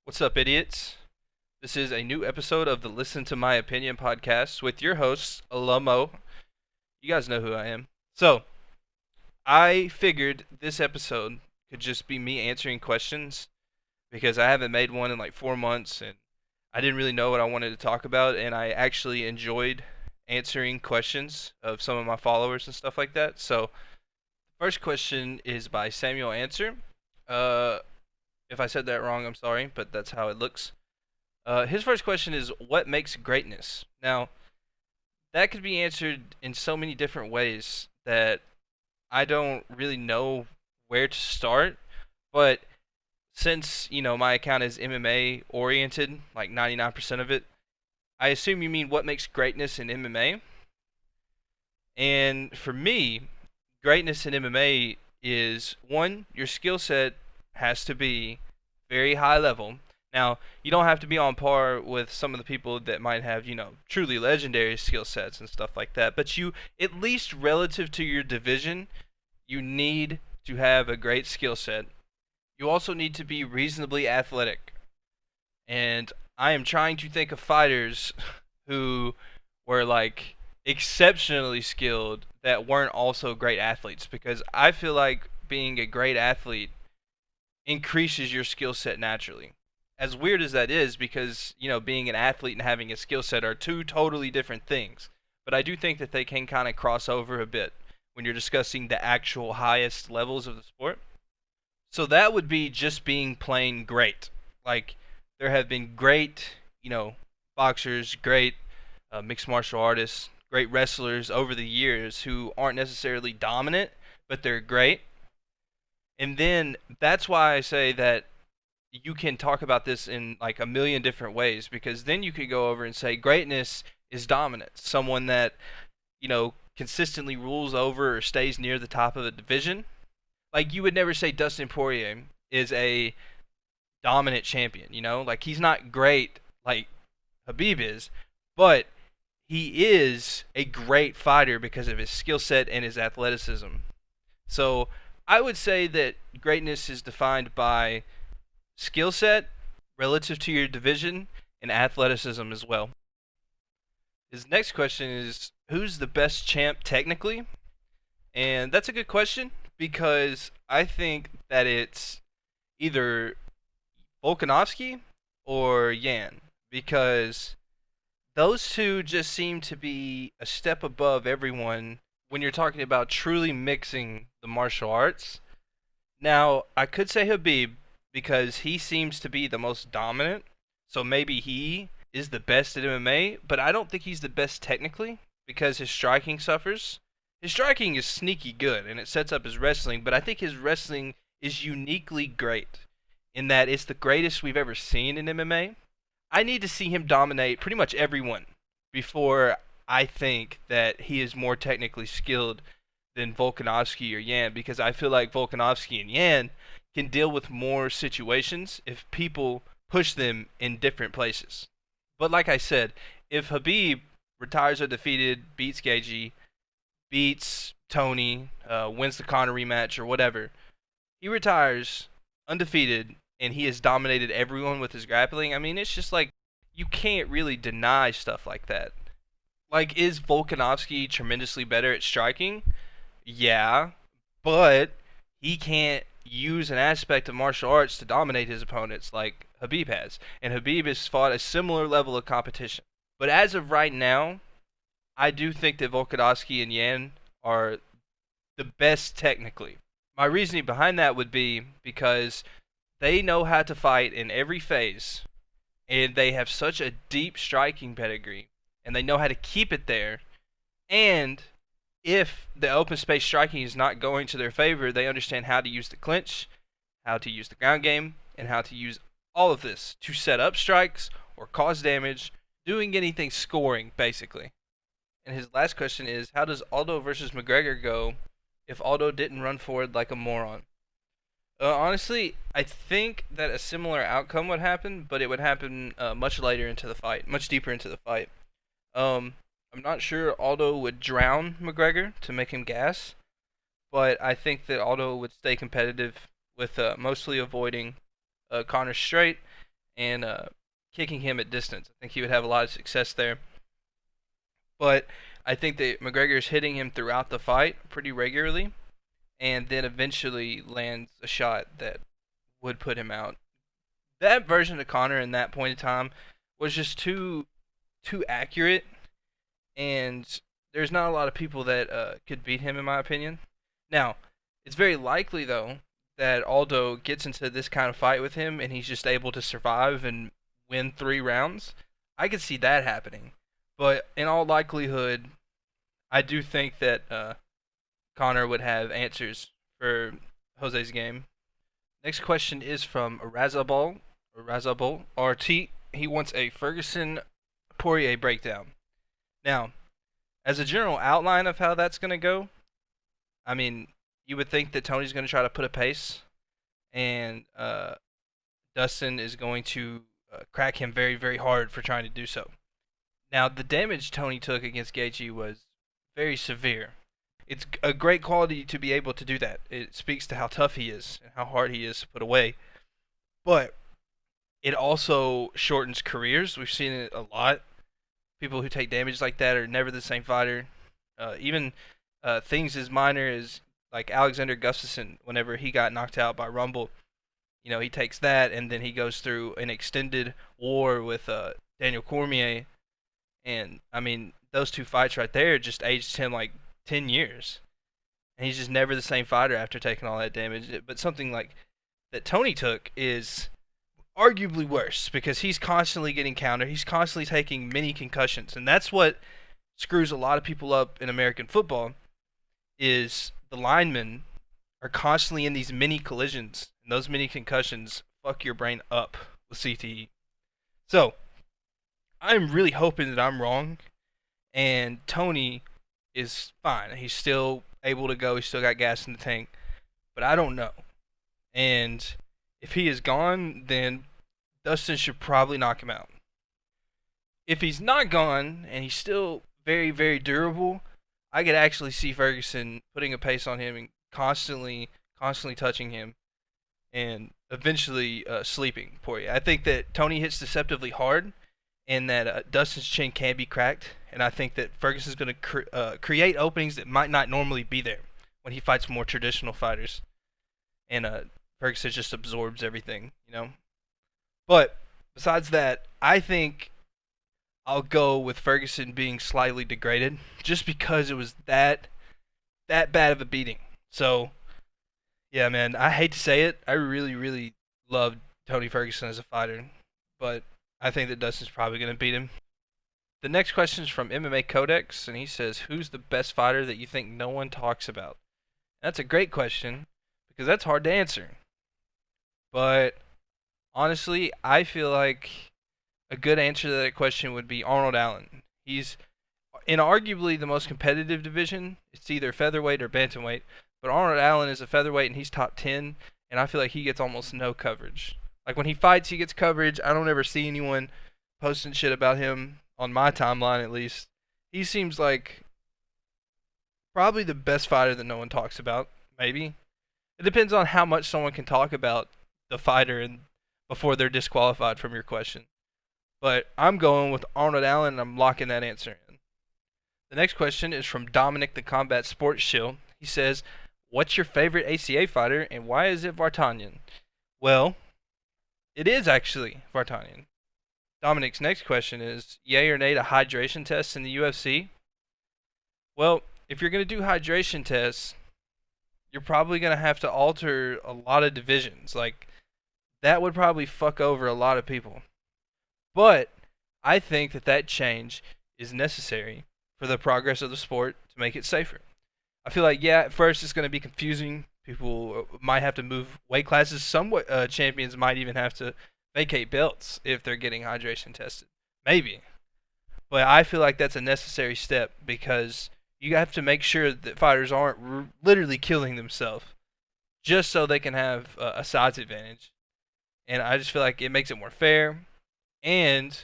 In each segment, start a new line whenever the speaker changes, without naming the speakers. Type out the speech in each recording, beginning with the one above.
What's up, idiots? This is a new episode of the Listen to My Opinion podcast with your hosts, Alamo. You guys know who I am. So, I figured this episode could just be me answering questions because I haven't made one in like 4 months and I didn't really know what I wanted to talk about, and I actually enjoyed answering questions of some of my followers and stuff like that. So, first question is by Samuel Answer. Uh, if I said that wrong, I'm sorry, but that's how it looks. His first question is, what makes greatness? Now, that could be answered in so many different ways that I don't really know where to start. But since, my account is MMA oriented, like 99% of it, I assume you mean what makes greatness in MMA. And for me, greatness in MMA is one, your skill set has to be very high level. Now, you don't have to be on par with some of the people that might have, truly legendary skill sets and stuff like that, but you, at least relative to your division, you need to have a great skill set. You also need to be reasonably athletic. And I am trying to think of fighters who were like exceptionally skilled that weren't also great athletes, because I feel like being a great athlete increases your skill set naturally. As weird as that is, because, being an athlete and having a skill set are two totally different things. But I do think that they can kind of cross over a bit when you're discussing the actual highest levels of the sport. So that would be just being plain great. Like, there have been great, boxers, great mixed martial artists, great wrestlers over the years who aren't necessarily dominant, but they're great. And then that's why I say that you can talk about this in like a million different ways, because then you could go over and say greatness is dominance. Someone that, consistently rules over or stays near the top of the division. Like, you would never say Dustin Poirier is a dominant champion, Like, he's not great like Khabib is, but he is a great fighter because of his skill set and his athleticism. So, I would say that greatness is defined by skill set relative to your division and athleticism as well. His next question is, who's the best champ technically? And that's a good question, because I think that it's either Volkanovski or Yan, because those two just seem to be a step above everyone when you're talking about truly mixing the martial arts. Now, I could say Khabib because he seems to be the most dominant, so maybe he is the best at MMA, but I don't think he's the best technically because his striking suffers. His striking is sneaky good and it sets up his wrestling, but I think his wrestling is uniquely great in that it's the greatest we've ever seen in MMA. I need to see him dominate pretty much everyone before I think that he is more technically skilled than Volkanovski or Yan, because I feel like Volkanovski and Yan can deal with more situations if people push them in different places. But like I said, if Khabib retires undefeated, beats Gaethje, beats Tony, wins the Conor rematch or whatever, he retires undefeated and he has dominated everyone with his grappling. I mean, it's just like, you can't really deny stuff like that. Like, is Volkanovski tremendously better at striking? Yeah, but he can't use an aspect of martial arts to dominate his opponents like Khabib has. And Khabib has fought a similar level of competition. But as of right now, I do think that Volkanovski and Yan are the best technically. My reasoning behind that would be because they know how to fight in every phase, and they have such a deep striking pedigree, and they know how to keep it there. And if the open space striking is not going to their favor, they understand how to use the clinch, how to use the ground game, and how to use all of this to set up strikes or cause damage, doing anything scoring, basically. And his last question is, how does Aldo versus McGregor go if Aldo didn't run forward like a moron? Honestly, I think that a similar outcome would happen, but it would happen much later into the fight, much deeper into the fight. I'm not sure Aldo would drown McGregor to make him gas, but I think that Aldo would stay competitive with mostly avoiding Conor straight and kicking him at distance. I think he would have a lot of success there. But I think that McGregor is hitting him throughout the fight pretty regularly, and then eventually lands a shot that would put him out. That version of Conor in that point in time was just too accurate, and there's not a lot of people that could beat him in my opinion. Now, it's very likely though that Aldo gets into this kind of fight with him and he's just able to survive and win 3 rounds. I could see that happening, but in all likelihood, I do think that Conor would have answers for Jose's game. Next question is from Razabal RT. He wants a Ferguson Poirier breakdown. Now, as a general outline of how that's going to go, I mean, you would think that Tony's going to try to put a pace, and Dustin is going to crack him very, very hard for trying to do so. Now, the damage Tony took against Gaethje was very severe. It's a great quality to be able to do that. It speaks to how tough he is and how hard he is to put away. But it also shortens careers. We've seen it a lot. People who take damage like that are never the same fighter. Even things as minor as like Alexander Gustafsson, whenever he got knocked out by Rumble, he takes that and then he goes through an extended war with Daniel Cormier. And, I mean, those 2 fights right there just aged him like 10 years. And he's just never the same fighter after taking all that damage. But something like that Tony took is arguably worse because he's constantly getting countered. He's constantly taking many concussions. And that's what screws a lot of people up in American football is the linemen are constantly in these mini collisions. And those mini concussions fuck your brain up with CTE. So, I'm really hoping that I'm wrong. And Tony is fine. He's still able to go. He's still got gas in the tank. But I don't know. And if he is gone, then Dustin should probably knock him out. If he's not gone and he's still very, very durable, I could actually see Ferguson putting a pace on him and constantly touching him and eventually sleeping Poirier. I think that Tony hits deceptively hard and that Dustin's chin can be cracked. And I think that Ferguson's going to create openings that might not normally be there when he fights more traditional fighters. And Ferguson just absorbs everything, But besides that, I think I'll go with Ferguson being slightly degraded just because it was that bad of a beating. So, yeah, man, I hate to say it. I really, really loved Tony Ferguson as a fighter. But I think that Dustin's probably going to beat him. The next question is from MMA Codex, and he says, who's the best fighter that you think no one talks about? That's a great question because that's hard to answer. But honestly, I feel like a good answer to that question would be Arnold Allen. He's in arguably the most competitive division. It's either featherweight or bantamweight. But Arnold Allen is a featherweight and he's top 10, and I feel like he gets almost no coverage. Like when he fights, he gets coverage. I don't ever see anyone posting shit about him on my timeline, at least. He seems like probably the best fighter that no one talks about, maybe. It depends on how much someone can talk about the fighter and before they're disqualified from your question. But I'm going with Arnold Allen, and I'm locking that answer in. The next question is from Dominic the Combat Sports Shill. He says, what's your favorite ACA fighter, and why is it Vartanian? Well, it is actually Vartanian. Dominic's next question is, yay or nay to hydration tests in the UFC? Well, if you're going to do hydration tests, you're probably going to have to alter a lot of divisions. Like, that would probably fuck over a lot of people. But I think that change is necessary for the progress of the sport to make it safer. I feel like, yeah, at first it's going to be confusing. People might have to move weight classes. Some champions might even have to vacate belts if they're getting hydration tested. Maybe. But I feel like that's a necessary step because you have to make sure that fighters aren't literally killing themselves just so they can have a size advantage. And I just feel like it makes it more fair and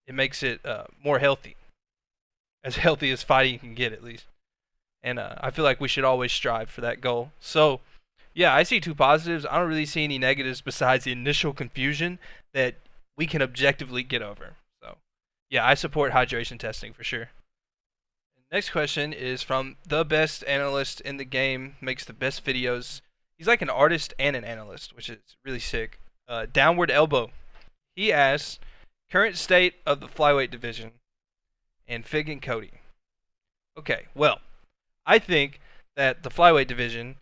it makes it more healthy. As healthy as fighting can get, at least. And I feel like we should always strive for that goal. So, yeah, I see two positives. I don't really see any negatives besides the initial confusion that we can objectively get over. So, yeah, I support hydration testing for sure. Next question is from the best analyst in the game, makes the best videos. He's like an artist and an analyst, which is really sick. Downward Elbow. He asks, current state of the flyweight division and Fig and Cody. Okay, well, I think that the flyweight division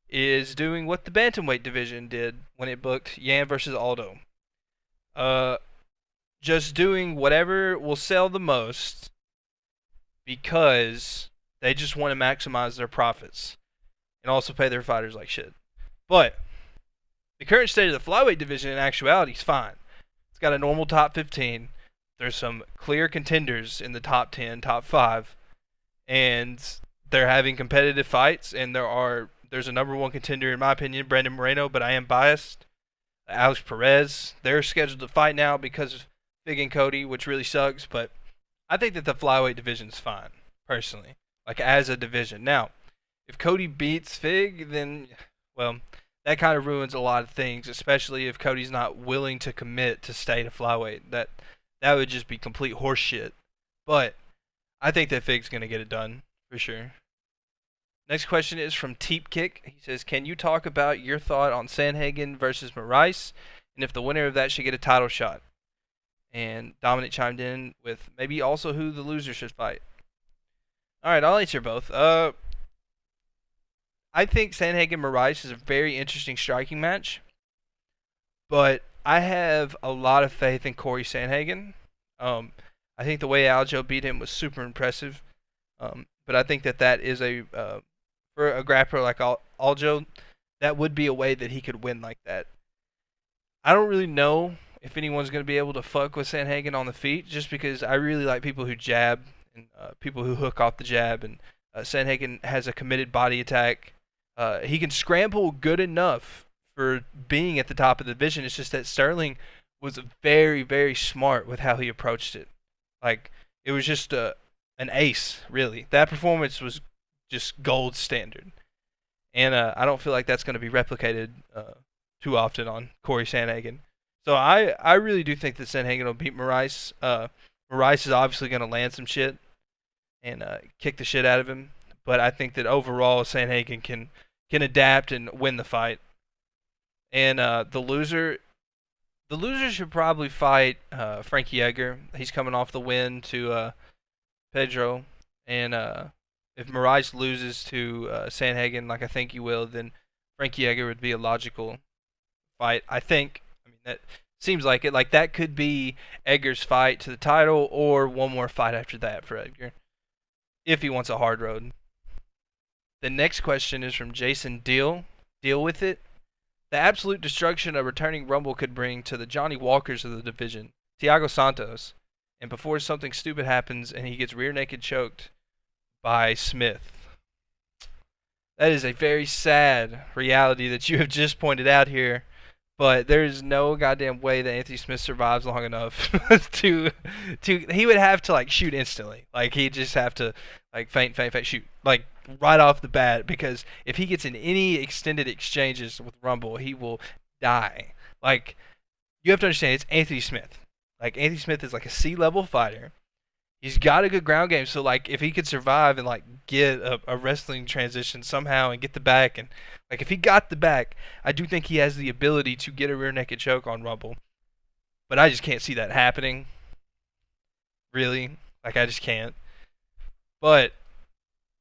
is doing what the bantamweight division did when it booked Yan versus Aldo. Just doing whatever will sell the most because they just want to maximize their profits and also pay their fighters like shit. But the current state of the flyweight division in actuality is fine. It's got a normal top 15. There's some clear contenders in the top 10, top 5, and they're having competitive fights, and there's a number one contender in my opinion, Brandon Moreno, but I am biased. Alex Perez, they're scheduled to fight now because of Fig and Cody, which really sucks, but I think that the flyweight division's fine, personally, like as a division. Now, if Cody beats Fig, then, well, that kind of ruins a lot of things, especially if Cody's not willing to commit to stay to flyweight. That would just be complete horseshit. But I think that Fig's going to get it done, for sure. Next question is from Teep Kick. He says, can you talk about your thought on Sandhagen versus Moraes, and if the winner of that should get a title shot? And Dominic chimed in with maybe also who the loser should fight. Alright, I'll answer both. I think Sandhagen-Moraes is a very interesting striking match, but I have a lot of faith in Corey Sandhagen. I think the way Aldo beat him was super impressive, but I think that is for a grappler like Aldo, that would be a way that he could win like that. I don't really know if anyone's going to be able to fuck with Sandhagen on the feet, just because I really like people who jab and people who hook off the jab, and Sandhagen has a committed body attack. He can scramble good enough for being at the top of the division. It's just that Sterling was very, very smart with how he approached it. Like, it was just an ace, really. That performance was just gold standard. And I don't feel like that's going to be replicated too often on Corey Sandhagen. So I really do think that Sandhagen will beat Moraes. Moraes is obviously going to land some shit and kick the shit out of him. But I think that overall Sandhagen can adapt and win the fight. And the loser should probably fight Frankie Edgar. He's coming off the win to Pedro. And if Moraes loses to Sandhagen, like I think he will, then Frankie Edgar would be a logical fight, I think. I mean, that seems like it. Like, that could be Edgar's fight to the title, or one more fight after that for Edgar, if he wants a hard road. The next question is from Jason Deal. Deal with it. The absolute destruction a returning Rumble could bring to the Johnny Walkers of the division, Thiago Santos, and before something stupid happens and he gets rear naked choked by Smith. That is a very sad reality that you have just pointed out here. But there's no goddamn way that Anthony Smith survives long enough to he would have to like shoot instantly. Like, he'd just have to like feint, shoot. Like, right off the bat, because if he gets in any extended exchanges with Rumble, he will die. Like, you have to understand, it's Anthony Smith. Like, Anthony Smith is like a C-level fighter. He's got a good ground game, so like if he could survive and like get a wrestling transition somehow and get the back, and like if he got the back, I do think he has the ability to get a rear naked choke on Rumble. But I just can't see that happening. Really. Like, I just can't. But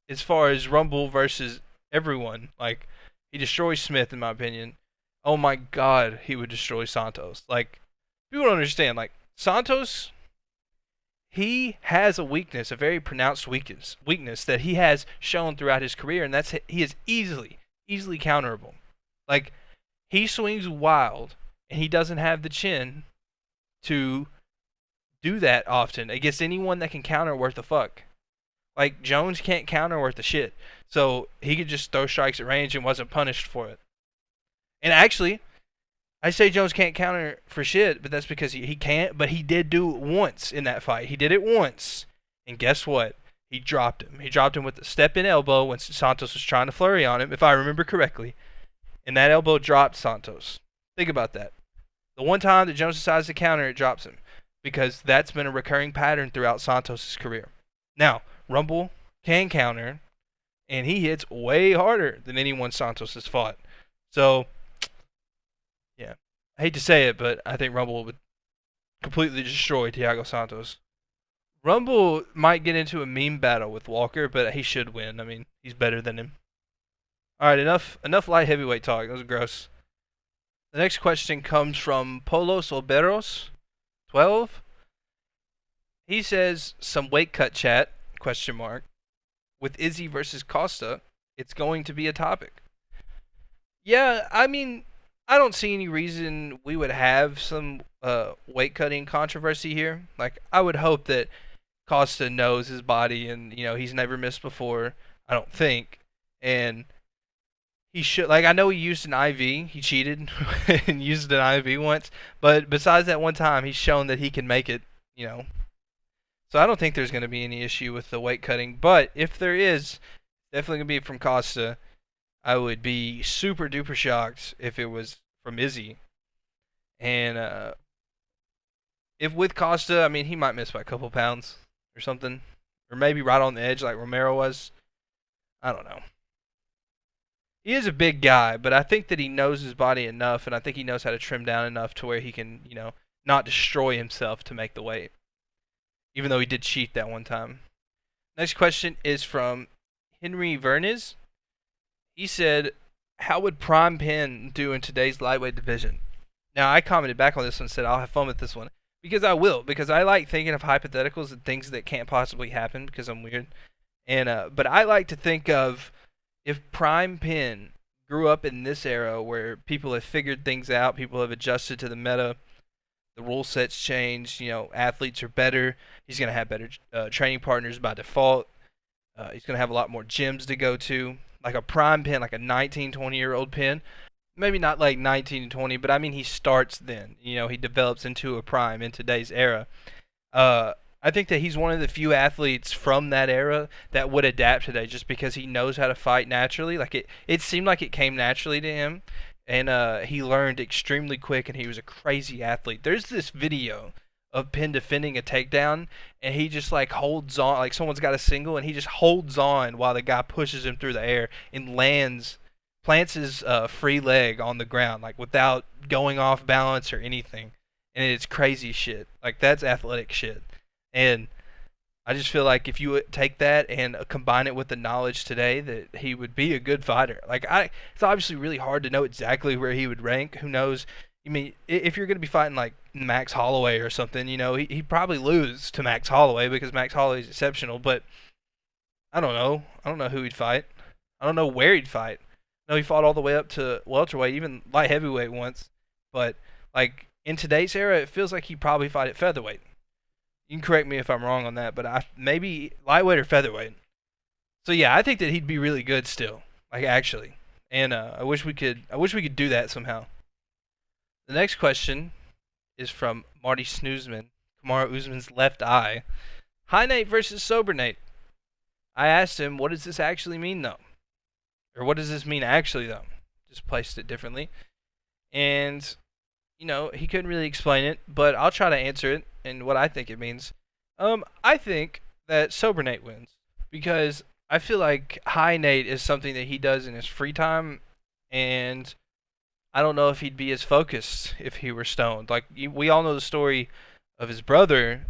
as far as Rumble versus everyone, like, he destroys Smith in my opinion. Oh my god, he would destroy Santos. Like, people don't understand, like, Santos, he has a weakness, a very pronounced weakness that he has shown throughout his career, and that's he is easily counterable. Like, he swings wild, and he doesn't have the chin to do that often against anyone that can counter worth a fuck. Like, Jones can't counter worth a shit, so he could just throw strikes at range and wasn't punished for it. And actually, I say Jones can't counter for shit, but that's because he can't, but he did do it once in that fight. He did it once, and guess what? He dropped him. He dropped him with a step-in elbow when Santos was trying to flurry on him, if I remember correctly. And that elbow dropped Santos. Think about that. The one time that Jones decides to counter, it drops him, because that's been a recurring pattern throughout Santos' career. Now, Rumble can counter, and he hits way harder than anyone Santos has fought. So, yeah, I hate to say it, but I think Rumble would completely destroy Thiago Santos. Rumble might get into a meme battle with Walker, but he should win. I mean, he's better than him. All right, enough light heavyweight talk. That was gross. The next question comes from Polos Oberos 12. He says some weight cut chat question mark with Izzy versus Costa. It's going to be a topic. Yeah, I mean, I don't see any reason we would have some weight cutting controversy here. Like, I would hope that Costa knows his body, and he's never missed before. I don't think, and he should. Like, I know he used an IV. He cheated and used an IV once, but besides that one time, he's shown that he can make it. So I don't think there's going to be any issue with the weight cutting. But if there is, definitely going to be from Costa. I would be super duper shocked if it was from Izzy. And if with Costa, I mean, he might miss by a couple pounds or something. Or maybe right on the edge like Romero was. I don't know. He is a big guy, but I think that he knows his body enough, and I think he knows how to trim down enough to where he can, not destroy himself to make the weight. Even though he did cheat that one time. Next question is from Henry Verniz. He said, how would Prime Pen do in today's lightweight division? Now, I commented back on this one and said I'll have fun with this one. Because I will. Because I like thinking of hypotheticals and things that can't possibly happen because I'm weird. But I like to think of if Prime Pen grew up in this era where people have figured things out, people have adjusted to the meta, the rule sets changed, athletes are better, he's going to have better training partners by default, he's going to have a lot more gyms to go to. Like a Prime Pen, like a 19, 20-year-old Pen, maybe not like 19 and 20, but I mean he starts then. He develops into a prime in today's era. I think that he's one of the few athletes from that era that would adapt today just because he knows how to fight naturally. Like it seemed like it came naturally to him, and he learned extremely quick, and he was a crazy athlete. There's this video of Penn defending a takedown, and he just like holds on, like someone's got a single, and he just holds on while the guy pushes him through the air and plants his free leg on the ground, like without going off balance or anything. And it's crazy shit. Like, that's athletic shit. And I just feel like if you take that and combine it with the knowledge today, that he would be a good fighter. Like, it's obviously really hard to know exactly where he would rank. Who knows? I mean, if you're going to be fighting like Max Holloway or something, he'd probably lose to Max Holloway because Max Holloway is exceptional. But I don't know. I don't know who he'd fight. I don't know where he'd fight. No, he fought all the way up to welterweight, even light heavyweight once. But like in today's era, it feels like he'd probably fight at featherweight. You can correct me if I'm wrong on that, but maybe lightweight or featherweight. So yeah, I think that he'd be really good still, like actually. And I wish we could do that somehow. The next question is from Marty Snoozman, Kamaru Usman's left eye. High Nate versus Sober Nate. I asked him, what does this actually mean though? Or what does this mean actually though? Just placed it differently. And he couldn't really explain it, but I'll try to answer it and what I think it means. I think that Sober Nate wins because I feel like High Nate is something that he does in his free time, and I don't know if he'd be as focused if he were stoned. Like, we all know the story of his brother,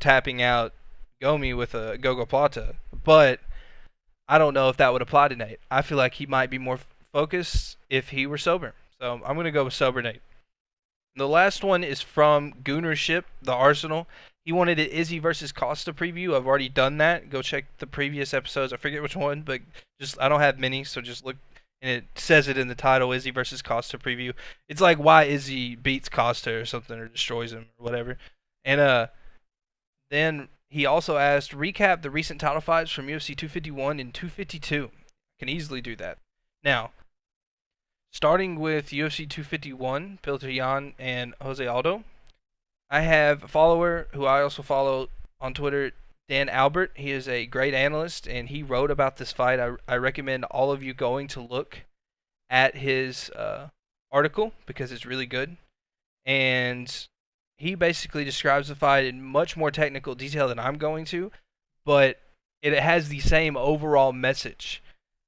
tapping out Gomi with a Gogo Plata, but I don't know if that would apply to Nate. I feel like he might be more focused if he were sober. So I'm going to go with Sober Nate. The last one is from Goonership, the Arsenal. He wanted an Izzy versus Costa preview. I've already done that. Go check the previous episodes. I forget which one, but I don't have many, so just look, and it says it in the title, Izzy versus Costa preview. It's like why Izzy beats Costa or something, or destroys him or whatever. And then he also asked, recap the recent title fights from UFC 251 and 252. I can easily do that. Now, starting with UFC 251, Petr Yan and Jose Aldo. I have a follower who I also follow on Twitter, Dan Albert. He is a great analyst, and he wrote about this fight. I recommend all of you going to look at his article because it's really good. and he basically describes the fight in much more technical detail than I'm going to, but it has the same overall message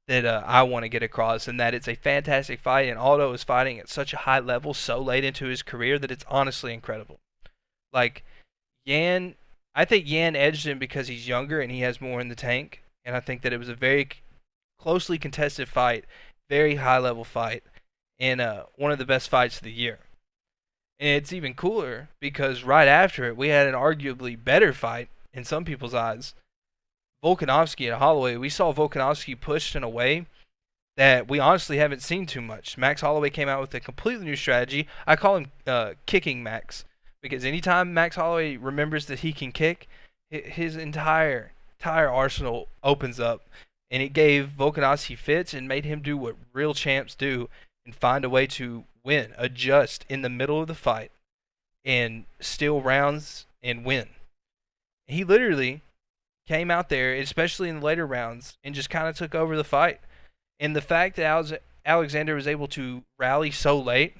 that I want to get across, and that it's a fantastic fight, and Aldo is fighting at such a high level so late into his career that it's honestly incredible. Like, Yan, I think Yan edged him because he's younger and he has more in the tank, and I think that it was a very closely contested fight, very high level fight, and one of the best fights of the year. And it's even cooler because right after it, we had an arguably better fight in some people's eyes. Volkanovski and Holloway. We saw Volkanovski pushed in a way that we honestly haven't seen too much. Max Holloway came out with a completely new strategy. I call him kicking Max because anytime Max Holloway remembers that he can kick, his entire arsenal opens up, and it gave Volkanovski fits and made him do what real champs do and find a way to win, adjust in the middle of the fight, and steal rounds and win. He literally came out there, especially in the later rounds, and just kind of took over the fight. And the fact that Alexander was able to rally so late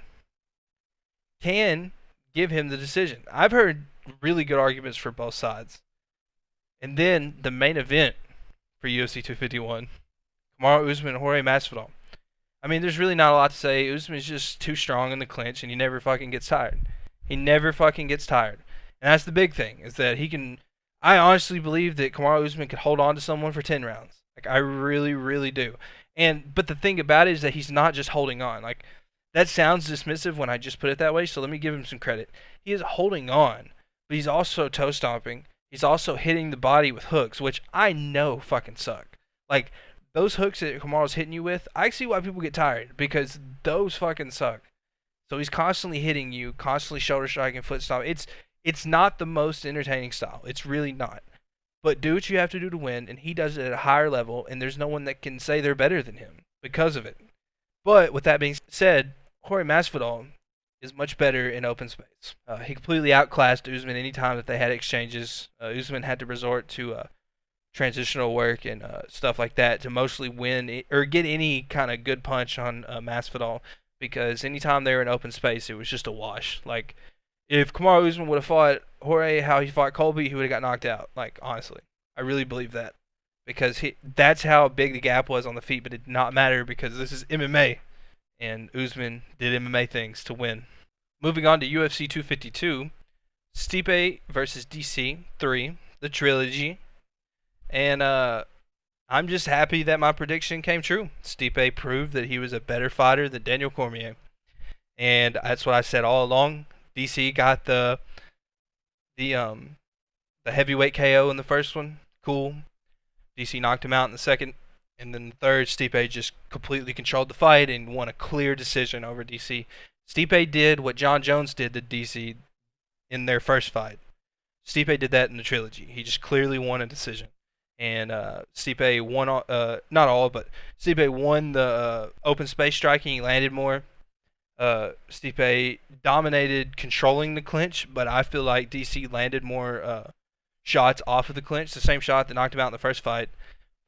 can give him the decision. I've heard really good arguments for both sides. And then the main event for UFC 251, Kamaru Usman and Jorge Masvidal. I mean, there's really not a lot to say. Usman's just too strong in the clinch, and he never fucking gets tired. He never fucking gets tired. And that's the big thing, is that he can... I honestly believe that Kamaru Usman could hold on to someone for 10 rounds. Like, I really, really do. But the thing about it is that he's not just holding on. Like, that sounds dismissive when I just put it that way, so let me give him some credit. He is holding on, but he's also toe stomping. He's also hitting the body with hooks, which I know fucking suck. Like, those hooks that Kamaru's hitting you with, I see why people get tired, because those fucking suck. So he's constantly hitting you, constantly shoulder striking, foot stomp. It's not the most entertaining style. It's really not. But do what you have to do to win, and he does it at a higher level, and there's no one that can say they're better than him because of it. But with that being said, Jorge Masvidal is much better in open space. He completely outclassed Uzman any time that they had exchanges. Uzman had to resort to transitional work and stuff like that to mostly win or get any kind of good punch on Masvidal, because anytime they were in open space, it was just a wash. Like, if Kamaru Usman would have fought Jorge how he fought Colby, he would have got knocked out. Like, honestly, I really believe that, because that's how big the gap was on the feet, but it did not matter because this is MMA, and Usman did MMA things to win. Moving on to UFC 252, Stipe versus DC 3, the trilogy. And I'm just happy that my prediction came true. Stipe proved that he was a better fighter than Daniel Cormier. And that's what I said all along. DC got the heavyweight KO in the first one. Cool. DC knocked him out in the second. And then the third, Stipe just completely controlled the fight and won a clear decision over DC. Stipe did what John Jones did to DC in their first fight. Stipe did that in the trilogy. He just clearly won a decision. And Stipe won, not all, but Stipe won the open space striking. He landed more. Stipe dominated controlling the clinch, but I feel like DC landed more shots off of the clinch. The same shot that knocked him out in the first fight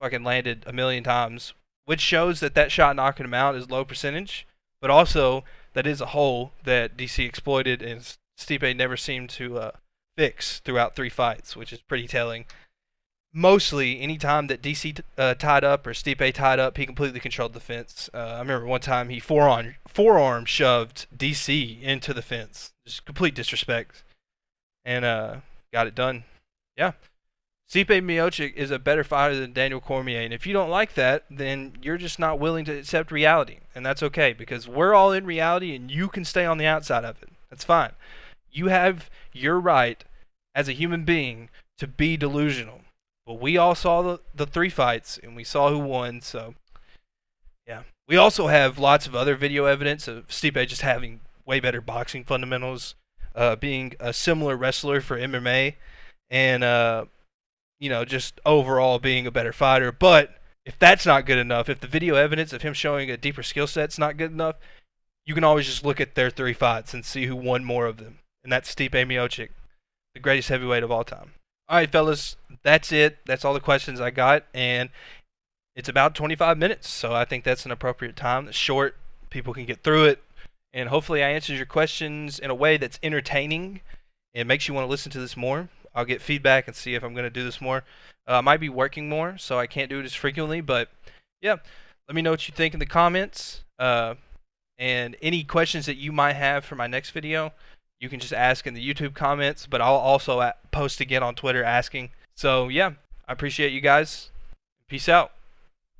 fucking landed a million times, which shows that shot knocking him out is low percentage, but also that is a hole that DC exploited and Stipe never seemed to fix throughout 3 fights, which is pretty telling. Mostly, any time that DC tied up or Stipe tied up, he completely controlled the fence. I remember one time he forearm shoved DC into the fence. Just complete disrespect. And got it done. Yeah. Stipe Miocic is a better fighter than Daniel Cormier. And if you don't like that, then you're just not willing to accept reality. And that's okay, because we're all in reality and you can stay on the outside of it. That's fine. You have your right as a human being to be delusional. But we all saw the 3 fights, and we saw who won, so, yeah. We also have lots of other video evidence of Stipe just having way better boxing fundamentals, being a similar wrestler for MMA, and, just overall being a better fighter. But if that's not good enough, if the video evidence of him showing a deeper skill set's not good enough, you can always just look at their 3 fights and see who won more of them. And that's Stipe Miocic, the greatest heavyweight of all time. All right, fellas, that's it. That's all the questions I got, and it's about 25 minutes, so I think that's an appropriate time. It's short. People can get through it and hopefully I answered your questions in a way that's entertaining and makes you want to listen to this more. I'll get feedback and see if I'm going to do this more. I might be working more, so I can't do it as frequently, but yeah, let me know what you think in the comments. And any questions that you might have for my next video, you can just ask in the YouTube comments, but I'll also post again on Twitter asking. So yeah, I appreciate you guys. Peace out.